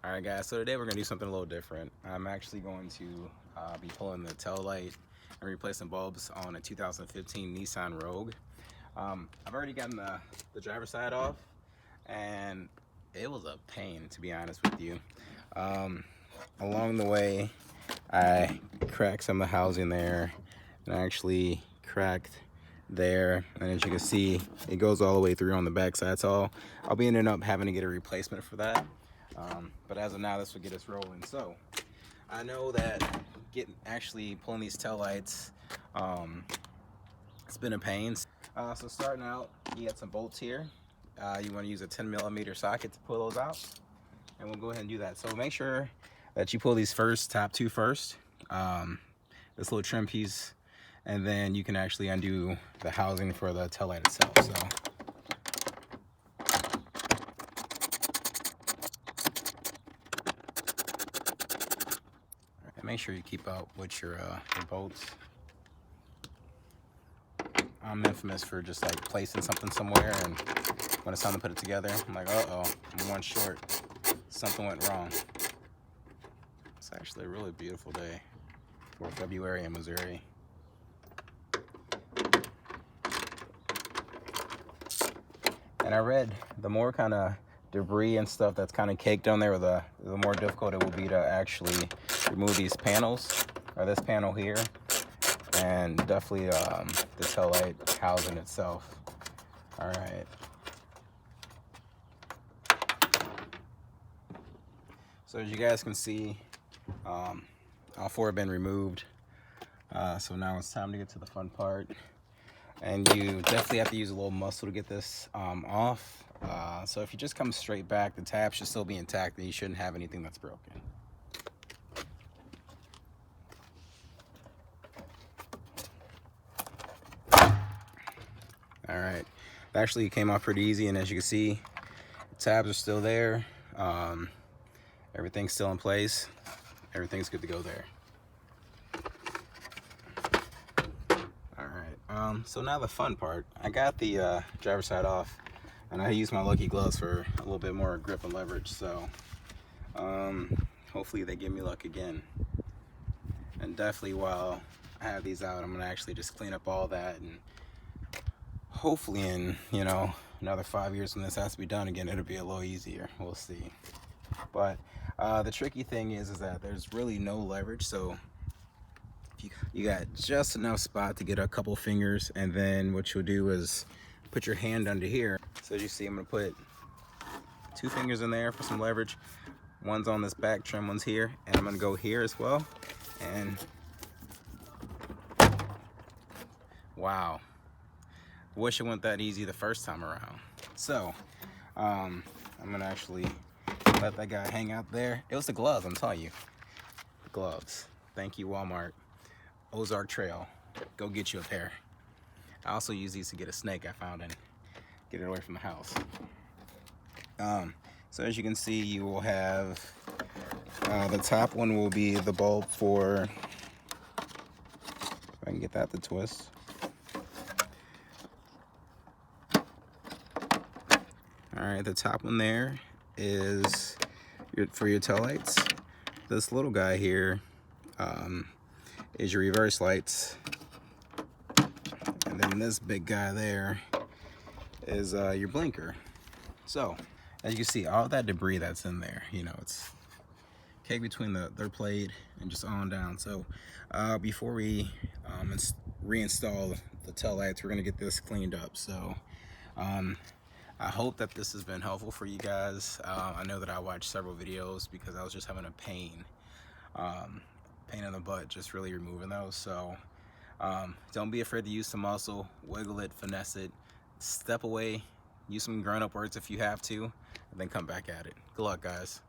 Alright guys, so today we're going to do something a little different. I'm actually going to be pulling the tail light and replacing bulbs on a 2015 Nissan Rogue. I've already gotten the driver's side off, and it was a pain, to be honest with you. Along the way, I cracked some of the housing there, and I actually cracked there, and as you can see, it goes all the way through on the back side, so I'll be ending up having to get a replacement for that. But as of now, this will get us rolling. So I know that actually pulling these tail lights, it's been a pain. So starting out, you got some bolts here. You want to use a 10mm socket to pull those out, and we'll go ahead and do that. So make sure that you pull these top two first, this little trim piece, and then you can actually undo the housing for the tail light itself. So make sure you keep up with your bolts. I'm infamous for just like placing something somewhere, and when it's time to put it together, I'm like, uh-oh, I'm one short. Something went wrong. It's actually a really beautiful day for February in Missouri. And I read the more kind of debris and stuff that's kind of caked on there, the more difficult it will be to actually remove these panels, or this panel here, and definitely the tail light housing itself. All right. So as you guys can see, all four have been removed. So now it's time to get to the fun part. And you definitely have to use a little muscle to get this off. So if you just come straight back, the tab should still be intact, and you shouldn't have anything that's broken. All right, it actually came off pretty easy, and as you can see, the tabs are still there. Everything's still in place. Everything's good to go there. All right, so now the fun part. I got the driver's side off, and I used my lucky gloves for a little bit more grip and leverage, so hopefully they give me luck again. And definitely while I have these out, I'm gonna actually just clean up all that, and hopefully in, another 5 years when this has to be done again, it'll be a little easier. We'll see. But the tricky thing is that there's really no leverage, so you got just enough spot to get a couple fingers, and then what you'll do is put your hand under here. So as you see, I'm gonna put 2 fingers in there for some leverage. One's on this back trim, one's here, and I'm gonna go here as well. And wow, wish it went that easy the first time around. So I'm gonna actually let that guy hang out there. It was the gloves, I'm telling you. The gloves. Thank you, Walmart. Ozark Trail. Go get you a pair. I also use these to get a snake I found and get it away from the house. So as you can see, you will have the top one will be the bulb for, if I can get that to twist. All right, the top one there is for your tail lights. This little guy here is your reverse lights, and then this big guy there is your blinker. So as you can see, all that debris that's in there, it's caked between their plate and just on down. So before we reinstall the tail lights, we're gonna get this cleaned up. So I hope that this has been helpful for you guys. I know that I watched several videos because I was just having a pain in the butt, just really removing those. So don't be afraid to use some muscle, wiggle it, finesse it, step away, use some grown-up words if you have to, and then come back at it. Good luck, guys.